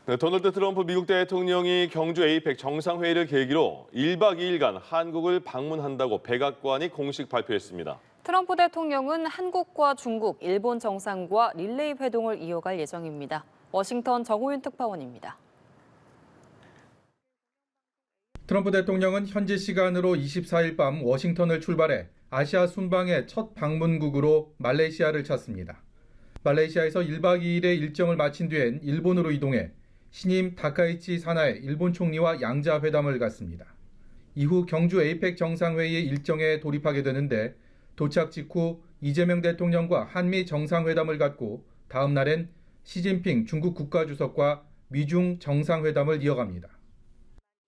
네, 도널드 트럼프 미국 대통령이 경주 에이펙 정상회의를 계기로 1박 2일간 한국을 방문한다고 백악관이 공식 발표했습니다. 트럼프 대통령은 한국과 중국, 일본 정상과 릴레이 회동을 이어갈 예정입니다. 워싱턴 정호윤 특파원입니다. 트럼프 대통령은 현지 시간으로 24일 밤 워싱턴을 출발해 아시아 순방의 첫 방문국으로 말레이시아를 찾습니다. 말레이시아에서 1박 2일의 일정을 마친 뒤엔 일본으로 이동해 신임 다카이치 사나이 일본 총리와 양자회담을 갖습니다. 이후 경주 에이펙 정상회의의 일정에 돌입하게 되는데 도착 직후 이재명 대통령과 한미 정상회담을 갖고 다음 날엔 시진핑 중국 국가주석과 미중 정상회담을 이어갑니다.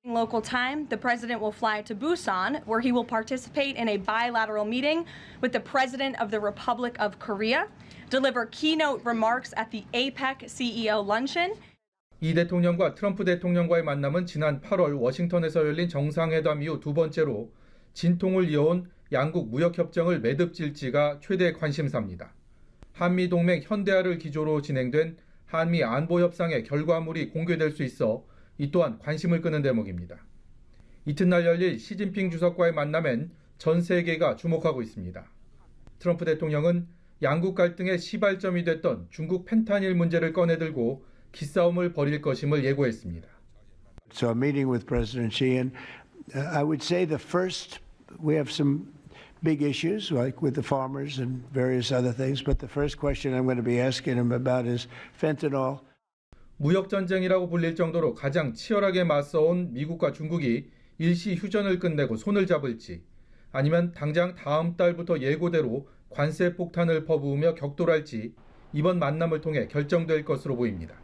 Local time, the president will fly to Busan, where he will participate in a bilateral meeting with the president of the Republic of Korea, deliver keynote remarks at the APEC CEO luncheon. 이 대통령과 트럼프 대통령과의 만남은 지난 8월 워싱턴에서 열린 정상회담 이후 두 번째로 진통을 이어온 양국 무역협정을 매듭질지가 최대 관심사입니다. 한미동맹 현대화를 기조로 진행된 한미 안보협상의 결과물이 공개될 수 있어 이 또한 관심을 끄는 대목입니다. 이튿날 열릴 시진핑 주석과의 만남엔 전 세계가 주목하고 있습니다. 트럼프 대통령은 양국 갈등의 시발점이 됐던 중국 펜타닐 문제를 꺼내들고 기싸움을 벌일 것임을 예고했습니다. So I'm meeting with President Xi, and I would say we have some big issues, like with the farmers and various other things, but the first question I'm going to be asking him about is fentanyl. 무역전쟁이라고 불릴 정도로 가장 치열하게 맞서온 미국과 중국이 일시 휴전을 끝내고 손을 잡을지 아니면 당장 다음 달부터 예고대로 관세 폭탄을 퍼부으며 격돌할지 이번 만남을 통해 결정될 것으로 보입니다.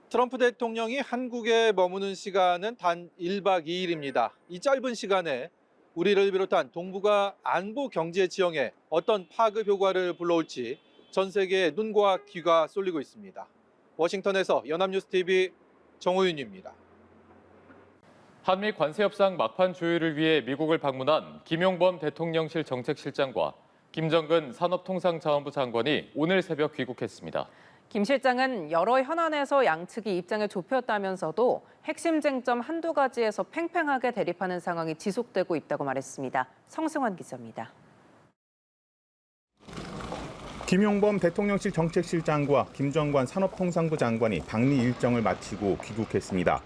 트럼프 대통령이 한국에 머무는 시간은 단 1박 2일입니다. 이 짧은 시간에 우리를 비롯한 동북아 안보 경제 지형에 어떤 파급 효과를 불러올지 전 세계의 눈과 귀가 쏠리고 있습니다. 워싱턴에서 연합뉴스TV 정호윤입니다. 한미 관세협상 막판 조율을 위해 미국을 방문한 김용범 대통령실 정책실장과 김정근 산업통상자원부 장관이 오늘 새벽 귀국했습니다. 김 실장은 여러 현안에서 양측이 입장을 좁혔다면서도 핵심 쟁점 한두 가지에서 팽팽하게 대립하는 상황이 지속되고 있다고 말했습니다. 성승환 기자입니다. 김용범 대통령실 정책실장과 김정관 산업통상부 장관이 방미 일정을 마치고 귀국했습니다.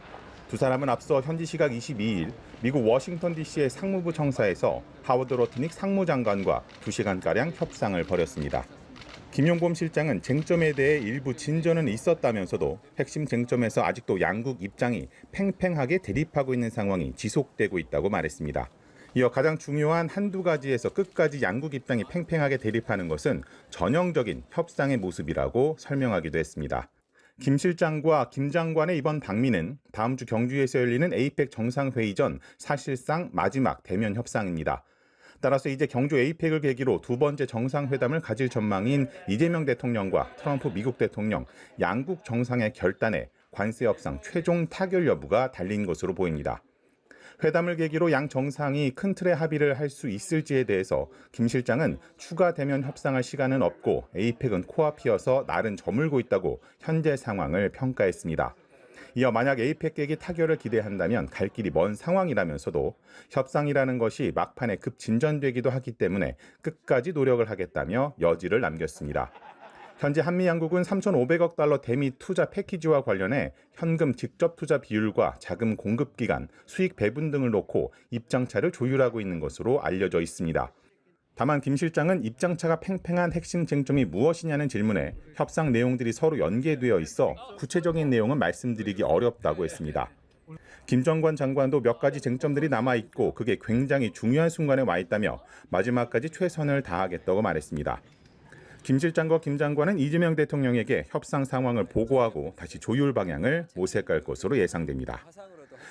두 사람은 앞서 현지 시각 22일 미국 워싱턴 DC의 상무부 청사에서 하워드 로트닉 상무장관과 2시간가량 협상을 벌였습니다. 김용범 실장은 쟁점에 대해 일부 진전은 있었다면서도 핵심 쟁점에서 아직도 양국 입장이 팽팽하게 대립하고 있는 상황이 지속되고 있다고 말했습니다. 이어 가장 중요한 한두 가지에서 끝까지 양국 입장이 팽팽하게 대립하는 것은 전형적인 협상의 모습이라고 설명하기도 했습니다. 김 실장과 김 장관의 이번 방미는 다음 주 경주에서 열리는 에이펙 정상회의 전 사실상 마지막 대면 협상입니다. 따라서 이제 경주 에이펙을 계기로 두 번째 정상회담을 가질 전망인 이재명 대통령과 트럼프 미국 대통령 양국 정상의 결단에 관세 협상 최종 타결 여부가 달린 것으로 보입니다. 회담을 계기로 양 정상이 큰 틀의 합의를 할 수 있을지에 대해서 김 실장은 추가 대면 협상할 시간은 없고 에이펙은 코앞이어서 날은 저물고 있다고 현재 상황을 평가했습니다. 이어 만약 에이펙 계기 타결을 기대한다면 갈 길이 먼 상황이라면서도 협상이라는 것이 막판에 급 진전되기도 하기 때문에 끝까지 노력을 하겠다며 여지를 남겼습니다. 현재 한미 양국은 3,500억 달러 대미 투자 패키지와 관련해 현금 직접 투자 비율과 자금 공급 기간, 수익 배분 등을 놓고 입장차를 조율하고 있는 것으로 알려져 있습니다. 다만 김 실장은 입장차가 팽팽한 핵심 쟁점이 무엇이냐는 질문에 협상 내용들이 서로 연계되어 있어 구체적인 내용은 말씀드리기 어렵다고 했습니다. 김정관 장관도 몇 가지 쟁점들이 남아있고 그게 굉장히 중요한 순간에 와 있다며 마지막까지 최선을 다하겠다고 말했습니다. 김 실장과 김 장관은 이재명 대통령에게 협상 상황을 보고하고 다시 조율 방향을 모색할 것으로 예상됩니다.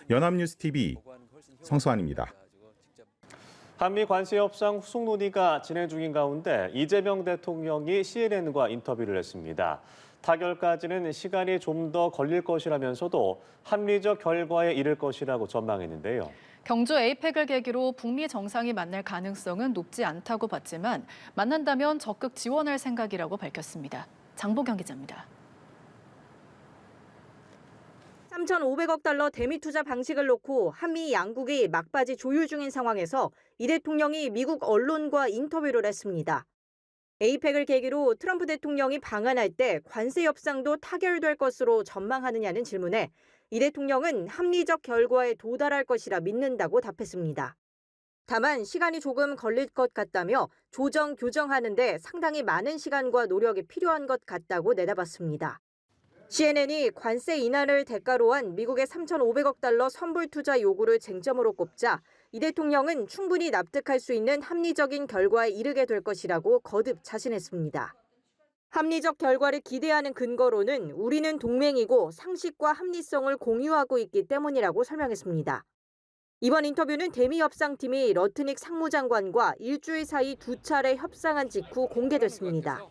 연합뉴스TV 성수환입니다. 한미 관세 협상 후속 논의가 진행 중인 가운데 이재명 대통령이 CNN과 인터뷰를 했습니다. 타결까지는 시간이 좀 더 걸릴 것이라면서도 합리적 결과에 이를 것이라고 전망했는데요. 경주 에이펙을 계기로 북미 정상이 만날 가능성은 높지 않다고 봤지만 만난다면 적극 지원할 생각이라고 밝혔습니다. 장보경 기자입니다. 3,500억 달러 대미 투자 방식을 놓고 한미 양국이 막바지 조율 중인 상황에서 이 대통령이 미국 언론과 인터뷰를 했습니다. 에이펙을 계기로 트럼프 대통령이 방한할 때 관세 협상도 타결될 것으로 전망하느냐는 질문에 이 대통령은 합리적 결과에 도달할 것이라 믿는다고 답했습니다. 다만 시간이 조금 걸릴 것 같다며 조정, 교정하는데 상당히 많은 시간과 노력이 필요한 것 같다고 내다봤습니다. CNN이 관세 인하를 대가로 한 미국의 3,500억 달러 선불 투자 요구를 쟁점으로 꼽자 이 대통령은 충분히 납득할 수 있는 합리적인 결과에 이르게 될 것이라고 거듭 자신했습니다. 합리적 결과를 기대하는 근거로는 우리는 동맹이고 상식과 합리성을 공유하고 있기 때문이라고 설명했습니다. 이번 인터뷰는 대미 협상팀이 러트닉 상무장관과 일주일 사이 2차례 협상한 직후 공개됐습니다.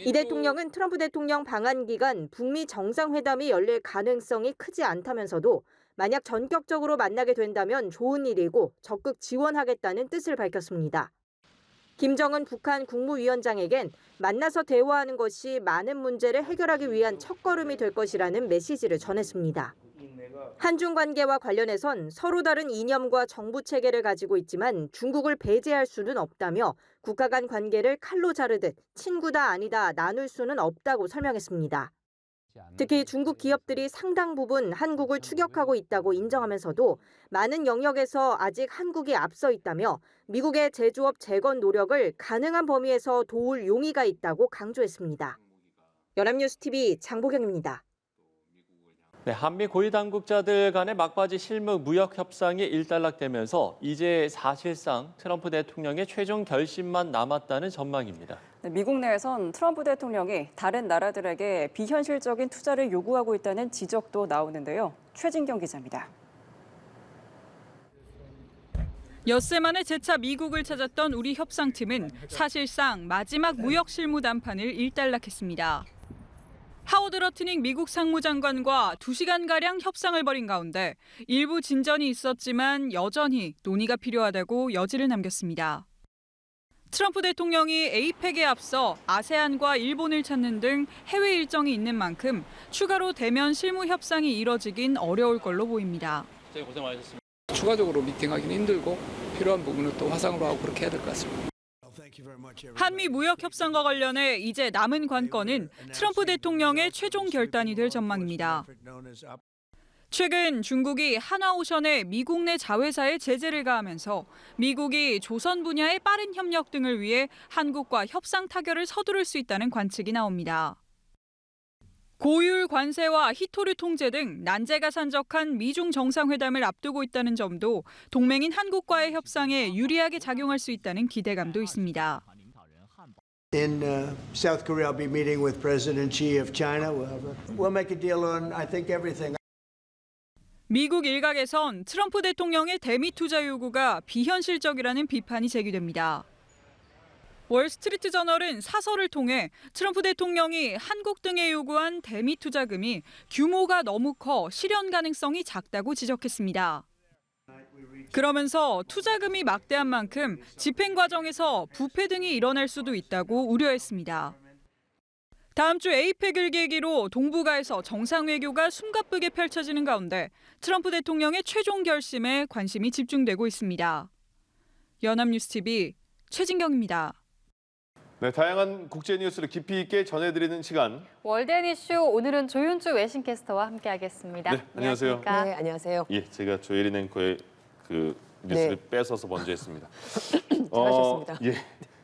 이 대통령은 트럼프 대통령 방한 기간 북미 정상회담이 열릴 가능성이 크지 않다면서도 만약 전격적으로 만나게 된다면 좋은 일이고 적극 지원하겠다는 뜻을 밝혔습니다. 김정은 북한 국무위원장에겐 만나서 대화하는 것이 많은 문제를 해결하기 위한 첫걸음이 될 것이라는 메시지를 전했습니다. 한중 관계와 관련해선 서로 다른 이념과 정부 체계를 가지고 있지만 중국을 배제할 수는 없다며 국가 간 관계를 칼로 자르듯 친구다 아니다 나눌 수는 없다고 설명했습니다. 특히 중국 기업들이 상당 부분 한국을 추격하고 있다고 인정하면서도 많은 영역에서 아직 한국이 앞서 있다며 미국의 제조업 재건 노력을 가능한 범위에서 도울 용의가 있다고 강조했습니다. 연합뉴스 TV 장보경입니다. 네, 한미 고위 당국자들 간의 막바지 실무 무역 협상이 일단락되면서 이제 사실상 트럼프 대통령의 최종 결심만 남았다는 전망입니다. 네, 미국 내에선 트럼프 대통령이 다른 나라들에게 비현실적인 투자를 요구하고 있다는 지적도 나오는데요. 최진경 기자입니다. 엿새 만에 재차 미국을 찾았던 우리 협상팀은 사실상 마지막 무역 실무 담판을 일단락했습니다. 하워드 러트닉 미국 상무장관과 2시간가량 협상을 벌인 가운데 일부 진전이 있었지만 여전히 논의가 필요하다고 여지를 남겼습니다. 트럼프 대통령이 에이펙에 앞서 아세안과 일본을 찾는 등 해외 일정이 있는 만큼 추가로 대면 실무 협상이 이뤄지긴 어려울 걸로 보입니다. 고생 많으셨습니다. 추가적으로 미팅하기는 힘들고 필요한 부분은 또 화상으로 하고 그렇게 해야 될 것 같습니다. 한미 무역 협상과 관련해 이제 남은 관건은 트럼프 대통령의 최종 결단이 될 전망입니다. 최근 중국이 하나오션에 미국 내 자회사에 제재를 가하면서 미국이 조선 분야의 빠른 협력 등을 위해 한국과 협상 타결을 서두를 수 있다는 관측이 나옵니다. 고율 관세와 희토류 통제 등 난제가 산적한 미중 정상회담을 앞두고 있다는 점도 동맹인 한국과의 협상에 유리하게 작용할 수 있다는 기대감도 있습니다. In South Korea, I'll be meeting with President Xi of China. We'll make a deal on, I think, everything. 미국 일각에선 트럼프 대통령의 대미 투자 요구가 비현실적이라는 비판이 제기됩니다. 월스트리트 저널은 사설을 통해 트럼프 대통령이 한국 등에 요구한 대미 투자금이 규모가 너무 커 실현 가능성이 작다고 지적했습니다. 그러면서 투자금이 막대한 만큼 집행 과정에서 부패 등이 일어날 수도 있다고 우려했습니다. 다음 주 에이펙을 계기로 동북아에서 정상외교가 숨가쁘게 펼쳐지는 가운데 트럼프 대통령의 최종 결심에 관심이 집중되고 있습니다. 연합뉴스 TV 최진경입니다. 네, 다양한 국제 뉴스를 깊이 있게 전해드리는 시간. 월드앤 이슈 오늘은 조윤주 외신캐스터와 함께하겠습니다. 네, 안녕하세요. 네, 안녕하세요. 예, 제가 조혜린 앵커의 그 뉴스를 뺏어서 먼저 했습니다. 잘하셨습니다. 예,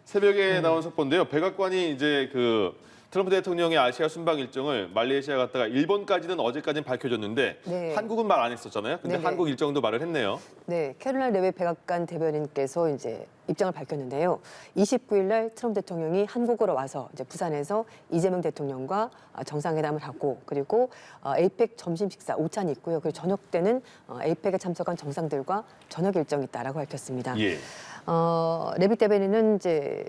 새벽에 나온 속보인데요. 백악관이 이제 그 트럼프 대통령의 아시아 순방 일정을 말레이시아 갔다가 일본까지는 어제까지는 밝혀졌는데 한국은 말 안 했었잖아요. 근데 한국 일정도 말을 했네요. 네, 캐롤라인 레빗 백악관 대변인께서 이제 입장을 밝혔는데요. 29일 날 트럼프 대통령이 한국으로 와서 이제 부산에서 이재명 대통령과 정상회담을 하고 그리고 에이펙 점심 식사 오찬이 있고요. 그리고 저녁 때는 에이펙에 참석한 정상들과 저녁 일정이 있다라고 밝혔습니다. 예. 레빗 대변인은 이제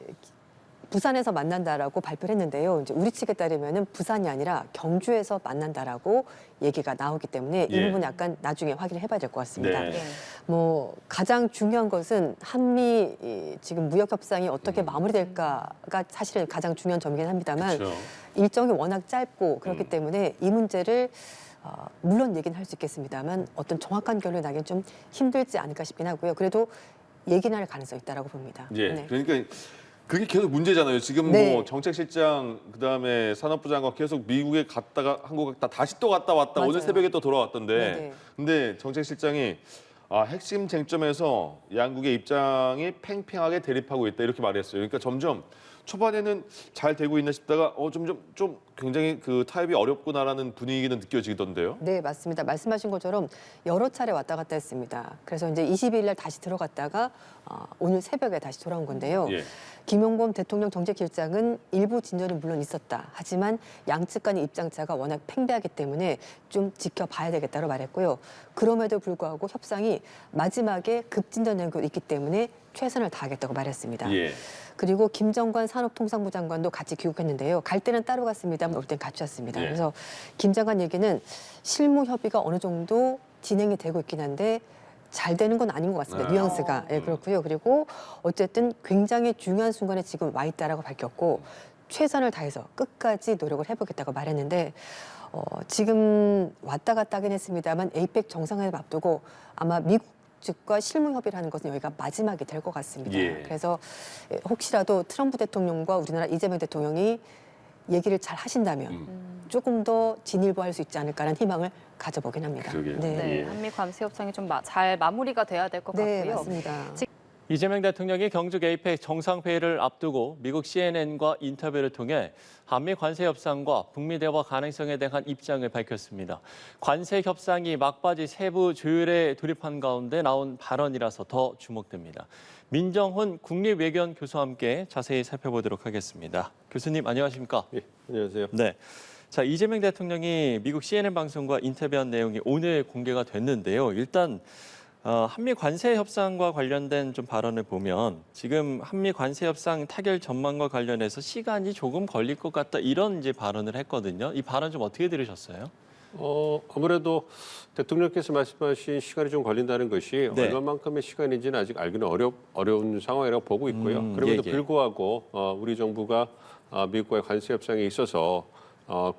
부산에서 만난다라고 발표를 했는데요. 이제 우리 측에 따르면은 부산이 아니라 경주에서 만난다라고 얘기가 나오기 때문에 이 부분 약간 나중에 확인을 해봐야 될 것 같습니다. 네. 뭐 가장 중요한 것은 한미 지금 무역 협상이 어떻게 마무리될까가 사실은 가장 중요한 점이긴 합니다만 그렇죠. 일정이 워낙 짧고 그렇기 때문에 이 문제를 물론 얘기는 할 수 있겠습니다만 어떤 정확한 결론이 나기는 좀 힘들지 않을까 싶긴 하고요. 그래도 얘기는 할 가능성이 있다라고 봅니다. 예. 네. 그러니까 그게 계속 문제잖아요. 지금 네. 뭐 정책실장 그다음에 산업부 장관 계속 미국에 갔다가 한국 다시 또 갔다 왔다. 맞아요. 오늘 새벽에 또 돌아왔던데. 네네. 근데 정책실장이 핵심 쟁점에서 양국의 입장이 팽팽하게 대립하고 있다 이렇게 말했어요. 그러니까 점점 초반에는 잘 되고 있나 싶다가 좀 굉장히 그 타협이 어렵구나라는 분위기는 느껴지던데요. 네, 맞습니다. 말씀하신 것처럼 여러 차례 왔다 갔다 했습니다. 그래서 이제 22일 날 다시 들어갔다가 오늘 새벽에 다시 돌아온 건데요. 예. 김용범 대통령 정책실장은 일부 진전은 물론 있었다. 하지만 양측 간의 입장차가 워낙 팽배하기 때문에 좀 지켜봐야 되겠다고 말했고요. 그럼에도 불구하고 협상이 마지막에 급진전된 게 있기 때문에 최선을 다하겠다고 말했습니다. 예. 그리고 김정관 산업통상부 장관도 같이 귀국했는데요. 갈 때는 따로 갔습니다만 올 땐 같이 왔습니다. 예. 그래서 김 장관 얘기는 실무 협의가 어느 정도 진행이 되고 있긴 한데 잘 되는 건 아닌 것 같습니다. 뉘앙스가. 예, 그렇고요. 그리고 어쨌든 굉장히 중요한 순간에 지금 와 있다라고 밝혔고 최선을 다해서 끝까지 노력을 해보겠다고 말했는데 지금 왔다 갔다 하긴 했습니다만 에이펙 정상회담 앞두고 아마 미국 측과 실무 협의를 하는 것은 여기가 마지막이 될 것 같습니다. 예. 그래서 혹시라도 트럼프 대통령과 우리나라 이재명 대통령이 얘기를 잘 하신다면 조금 더 진일보할 수 있지 않을까라는 희망을 가져보긴 합니다. 그러게요. 네, 한미 관세 협상이 좀 잘 마무리가 돼야 될 것 네, 같고요. 맞습니다. 이재명 대통령이 경주 에이펙 정상회의를 앞두고 미국 CNN과 인터뷰를 통해 한미 관세 협상과 북미 대화 가능성에 대한 입장을 밝혔습니다. 관세 협상이 막바지 세부 조율에 돌입한 가운데 나온 발언이라서 더 주목됩니다. 민정훈 국립외교원 교수와 함께 자세히 살펴보도록 하겠습니다. 교수님 안녕하십니까? 네, 안녕하세요. 네. 자, 이재명 대통령이 미국 CNN 방송과 인터뷰한 내용이 오늘 공개가 됐는데요. 일단 한미 관세 협상과 관련된 좀 발언을 보면 지금 한미 관세 협상 타결 전망과 관련해서 시간이 조금 걸릴 것 같다 이런 이제 발언을 했거든요. 이 발언 좀 어떻게 들으셨어요? 아무래도 대통령께서 말씀하신 시간이 좀 걸린다는 것이 네. 얼마만큼의 시간인지는 아직 알기는 어려운 상황이라고 보고 있고요. 그럼에도 불구하고 우리 정부가 미국과의 관세 협상에 있어서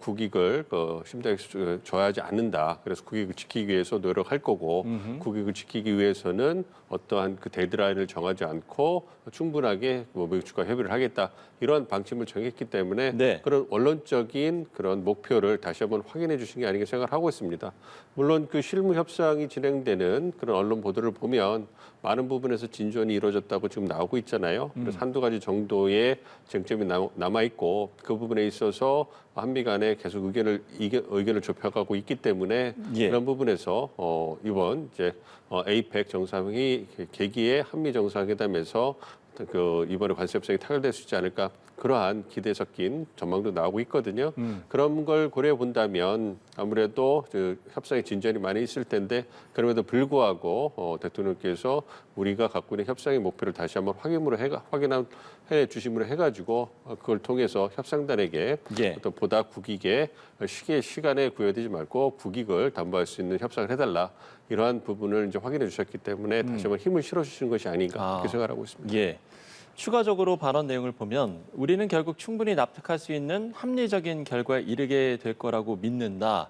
국익을 심하게 줘야지 않는다. 그래서 국익을 지키기 위해서 노력할 거고 국익을 지키기 위해서는 어떠한 그 데드라인을 정하지 않고 충분하게 미국 측과 협의를 하겠다. 이런 방침을 정했기 때문에 네. 그런 원론적인 그런 목표를 다시 한번 확인해 주신 게 아닌가 생각을 하고 있습니다. 물론 그 실무 협상이 진행되는 그런 언론 보도를 보면 많은 부분에서 진전이 이루어졌다고 지금 나오고 있잖아요. 그래서 한두 가지 정도의 쟁점이 남아 있고 그 부분에 있어서 한미 간에 계속 의견을 좁혀가고 있기 때문에 예. 그런 부분에서 이번 이제 에이펙 정상회의 계기에 한미 정상회담에서 이번에 관세 협상이 타결될 수 있지 않을까 그러한 기대 섞인 전망도 나오고 있거든요. 그런 걸 고려해 본다면 아무래도 협상의 진전이 많이 있을 텐데 그럼에도 불구하고 대통령께서 우리가 갖고 있는 협상의 목표를 다시 한번 확인해 주심으로 해가지고 그걸 통해서 협상단에게 예. 어떤 보다 국익에 시간에 구애되지 말고 국익을 담보할 수 있는 협상을 해달라. 이러한 부분을 이제 확인해 주셨기 때문에 다시 한번 힘을 실어주시는 것이 아닌가 그렇게 생각하고 있습니다. 예. 추가적으로 발언 내용을 보면 우리는 결국 충분히 납득할 수 있는 합리적인 결과에 이르게 될 거라고 믿는다.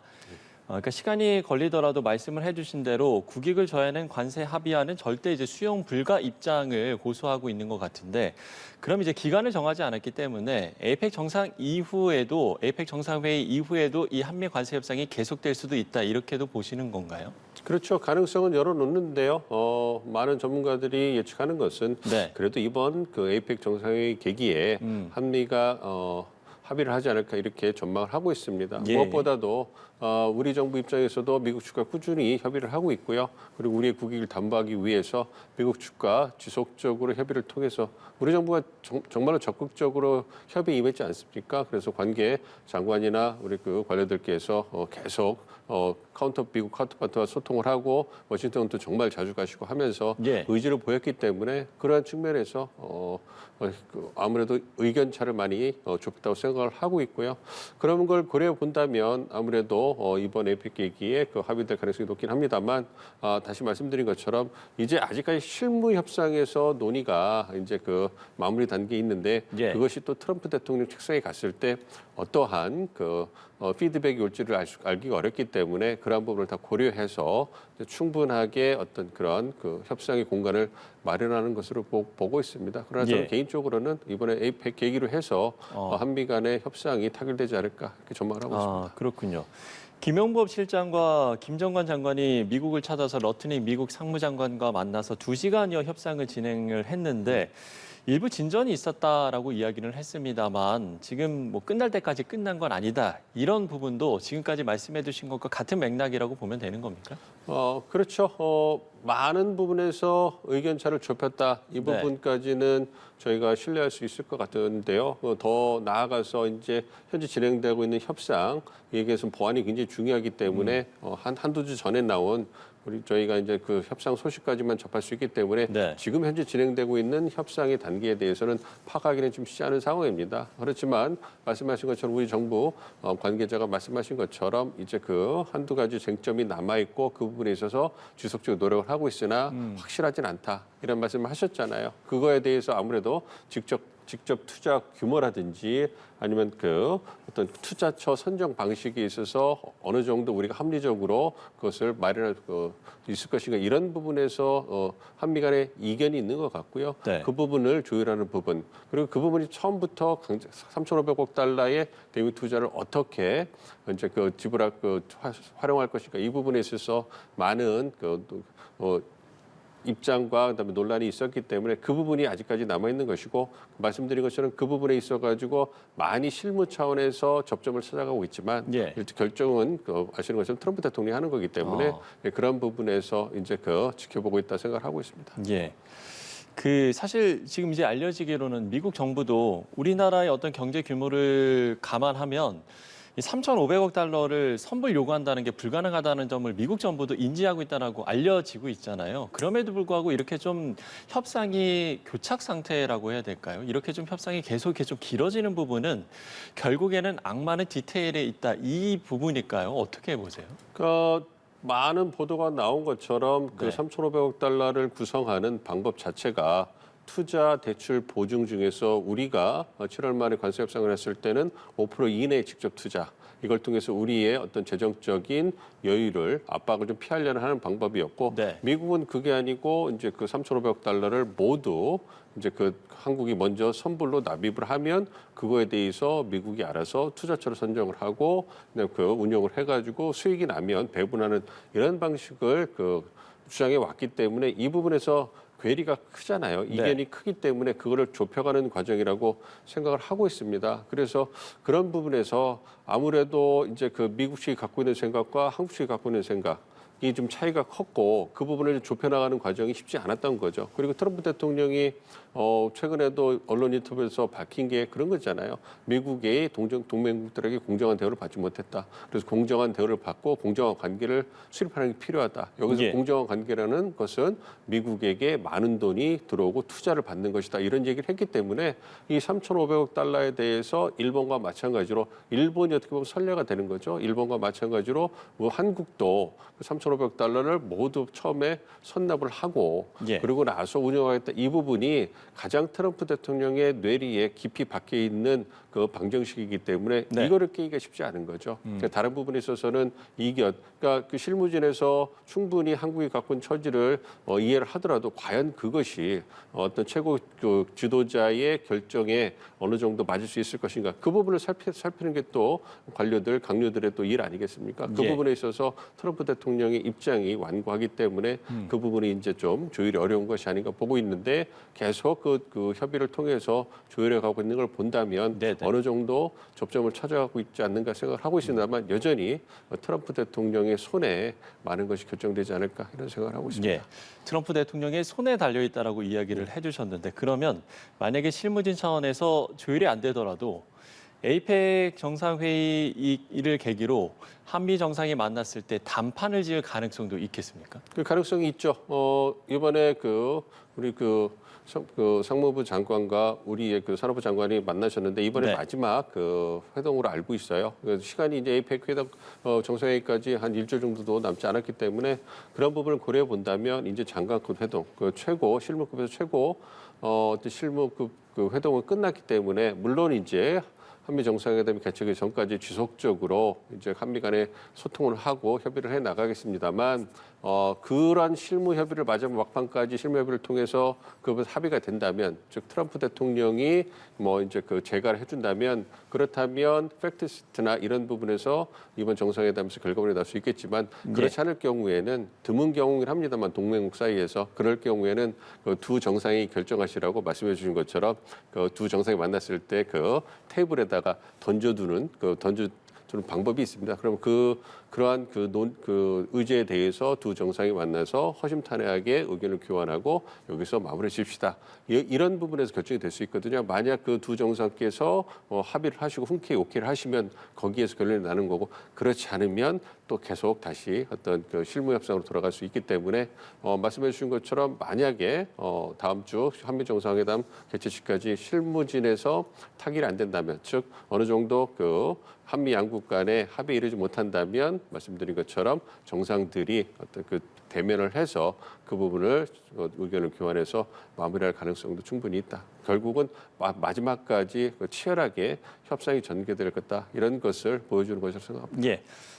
그러니까 시간이 걸리더라도 말씀을 해주신 대로 국익을 줘야하는 관세 합의안은 절대 이제 수용 불가 입장을 고수하고 있는 것 같은데 그럼 이제 기간을 정하지 않았기 때문에 에이펙 정상회의 이후에도 이 한미 관세 협상이 계속될 수도 있다 이렇게도 보시는 건가요? 그렇죠. 가능성은 열어놓는데요. 많은 전문가들이 예측하는 것은 네. 그래도 이번 그 에이펙 정상회의 계기에 한미가 합의를 하지 않을까 이렇게 전망을 하고 있습니다. 예. 무엇보다도 우리 정부 입장에서도 미국 측과 꾸준히 협의를 하고 있고요. 그리고 우리의 국익을 담보하기 위해서 미국 측과 지속적으로 협의를 통해서 우리 정부가 정말로 적극적으로 협의에 임했지 않습니까? 그래서 관계 장관이나 우리 그 관료들께서 계속 미국 카운터파트와 소통을 하고 워싱턴도 정말 자주 가시고 하면서 예. 의지를 보였기 때문에 그러한 측면에서 아무래도 의견 차를 많이 좁혔다고 생각을 하고 있고요. 그런 걸 고려해 본다면 아무래도 이번 에이펙 계기에 합의될 가능성이 높긴 합니다만 다시 말씀드린 것처럼 이제 아직까지 실무 협상에서 논의가 이제 마무리 단계에 있는데 예. 그것이 또 트럼프 대통령 책상에 갔을 때 어떠한 피드백이 올지를 알기가 어렵기 때문에 그러한 부분을 다 고려해서 충분하게 어떤 그런 협상의 공간을 마련하는 것으로 보고 있습니다. 그러나 저는 개인적으로는 이번에 에이펙 계기로 해서 한미 간의 협상이 타결되지 않을까 이렇게 전망을 하고 있습니다. 그렇군요. 김용범 실장과 김정관 장관이 미국을 찾아서 러트닝 미국 상무장관과 만나서 2시간여 협상을 진행을 했는데 일부 진전이 있었다라고 이야기를 했습니다만 지금 뭐 끝날 때까지 끝난 건 아니다. 이런 부분도 지금까지 말씀해 주신 것과 같은 맥락이라고 보면 되는 겁니까? 그렇죠. 많은 부분에서 의견 차를 좁혔다. 이 부분까지는 저희가 신뢰할 수 있을 것 같은데요. 더 나아가서 이제 현재 진행되고 있는 협상, 여기에서 보안이 굉장히 중요하기 때문에 한두 주 전에 나온 저희가 이제 그 협상 소식까지만 접할 수 있기 때문에 지금 현재 진행되고 있는 협상의 단계에 대해서는 파악하기는 좀 쉽지 않은 상황입니다. 그렇지만 말씀하신 것처럼 우리 정부 관계자가 말씀하신 것처럼 이제 한두 가지 쟁점이 남아 있고 그 부분에 있어서 지속적으로 노력을 하고 있으나 확실하진 않다. 이런 말씀을 하셨잖아요. 그거에 대해서 아무래도 직접 투자 규모라든지 아니면 어떤 투자처 선정 방식에 있어서 어느 정도 우리가 합리적으로 그것을 마련할 수 있을 것인가 이런 부분에서 한미 간에 이견이 있는 것 같고요. 그 부분을 조율하는 부분 그리고 그 부분이 처음부터 3,500억 달러의 대미 투자를 어떻게 이제 활용할 것인가 이 부분에 있어서 많은 입장과 그다음에 논란이 있었기 때문에 그 부분이 아직까지 남아 있는 것이고 말씀드린 것처럼 그 부분에 있어가지고 많이 실무 차원에서 접점을 찾아가고 있지만 결정은 아시는 것처럼 트럼프 대통령이 하는 거기 때문에 그런 부분에서 이제 지켜보고 있다 생각을 하고 있습니다. 사실 지금 이제 알려지기로는 미국 정부도 우리나라의 어떤 경제 규모를 감안하면 이 3,500억 달러를 선불 요구한다는 게 불가능하다는 점을 미국 정부도 인지하고 있다고 알려지고 있잖아요. 그럼에도 불구하고 이렇게 좀 협상이 교착 상태라고 해야 될까요? 이렇게 좀 협상이 계속 이렇게 좀 길어지는 부분은 결국에는 악마는 디테일에 있다. 이 부분일까요? 어떻게 보세요? 많은 보도가 나온 것처럼 3,500억 달러를 구성하는 방법 자체가 투자 대출 보증 중에서 우리가 7월 말에 관세 협상을 했을 때는 5% 이내의 직접 투자 이걸 통해서 우리의 어떤 재정적인 여유를 압박을 좀 피하려는 하는 방법이었고 미국은 그게 아니고 이제 3,500억 달러를 모두 이제 한국이 먼저 선불로 납입을 하면 그거에 대해서 미국이 알아서 투자처를 선정을 하고 운영을 해가지고 수익이 나면 배분하는 이런 방식을 주장해 왔기 때문에 이 부분에서 괴리가 크잖아요. 이견이 크기 때문에 그거를 좁혀가는 과정이라고 생각을 하고 있습니다. 그래서 그런 부분에서 아무래도 이제 미국 측이 갖고 있는 생각과 한국 측이 갖고 있는 생각이 좀 차이가 컸고 그 부분을 좁혀나가는 과정이 쉽지 않았던 거죠. 그리고 트럼프 대통령이 최근에도 언론 인터뷰에서 밝힌 게 그런 거잖아요. 미국의 동맹국들에게 공정한 대우를 받지 못했다. 그래서 공정한 대우를 받고 공정한 관계를 수립하는 게 필요하다. 여기서 공정한 관계라는 것은 미국에게 많은 돈이 들어오고 투자를 받는 것이다. 이런 얘기를 했기 때문에 이 3,500억 달러에 대해서 일본과 마찬가지로 일본이 어떻게 보면 선례가 되는 거죠. 일본과 마찬가지로 한국도 3,500억 달러를 모두 처음에 선납을 하고 그리고 나서 운영하겠다. 이 부분이 가장 트럼프 대통령의 뇌리에 깊이 박혀 있는 방정식이기 때문에 이거를 깨기가 쉽지 않은 거죠. 그러니까 다른 부분에 있어서는 이견, 그러니까 실무진에서 충분히 한국이 갖고 있는 처지를 이해를 하더라도 과연 그것이 어떤 최고 지도자의 결정에 어느 정도 맞을 수 있을 것인가 그 부분을 살피는 게 또 관료들, 강요들의 또 일 아니겠습니까? 그 부분에 있어서 트럼프 대통령의 입장이 완고하기 때문에 그 부분이 이제 좀 조율이 어려운 것이 아닌가 보고 있는데 계속 그 협의를 통해서 조율해 가고 있는 걸 본다면 어느 정도 접점을 찾아가고 있지 않는가 생각을 하고 있습니다만 여전히 트럼프 대통령의 손에 많은 것이 결정되지 않을까 이런 생각을 하고 있습니다. 트럼프 대통령의 손에 달려있다라고 이야기를 해주셨는데 그러면 만약에 실무진 차원에서 조율이 안 되더라도 에이펙 정상회의를 계기로 한미 정상이 만났을 때 단판을 지을 가능성도 있겠습니까? 그 가능성이 있죠. 이번에 우리 상무부 장관과 우리의 산업부 장관이 만나셨는데 이번에 마지막 회동으로 알고 있어요. 시간이 이제 에이펙 회동 정상회의까지 한 일주일 정도도 남지 않았기 때문에 그런 부분을 고려해 본다면 이제 장관급 회동, 최고 실무급에서 최고 실무급 회동은 끝났기 때문에 물론 이제 한미 정상회담이 개최하기 전까지 지속적으로 이제 한미 간에 소통을 하고 협의를 해 나가겠습니다만 그런 실무 협의를 마지막 막판까지 실무 협의를 통해서 그 합의가 된다면, 즉 트럼프 대통령이 뭐 이제 그 제가를 해준다면, 그렇다면 팩트시트나 이런 부분에서 이번 정상회담에서 결과물이 날 수 있겠지만 그렇지 않을 경우에는 드문 경우긴 합니다만 동맹국 사이에서 그럴 경우에는 그 두 정상이 결정하시라고 말씀해 주신 것처럼 그 두 정상이 만났을 때 그 테이블에다가 던져두는 방법이 있습니다. 그럼 그러한 그 의제에 대해서 두 정상이 만나서 허심탄회하게 의견을 교환하고 여기서 마무리 짓시다. 이런 부분에서 결정이 될 수 있거든요. 만약 그 두 정상께서 합의를 하시고 흔쾌히 오케이를 하시면 거기에서 결론이 나는 거고, 그렇지 않으면 또 계속 다시 어떤 그 실무 협상으로 돌아갈 수 있기 때문에 말씀해 주신 것처럼 만약에 다음 주 한미 정상회담 개최 시까지 실무진에서 타결이 안 된다면, 즉 어느 정도 그 한미 양국 간에 합의에 이르지 못한다면 말씀드린 것처럼 정상들이 어떤 그 대면을 해서 그 부분을 의견을 교환해서 마무리할 가능성도 충분히 있다. 결국은 마지막까지 치열하게 협상이 전개될 거다. 이런 것을 보여주는 것이라고 생각합니다. 예.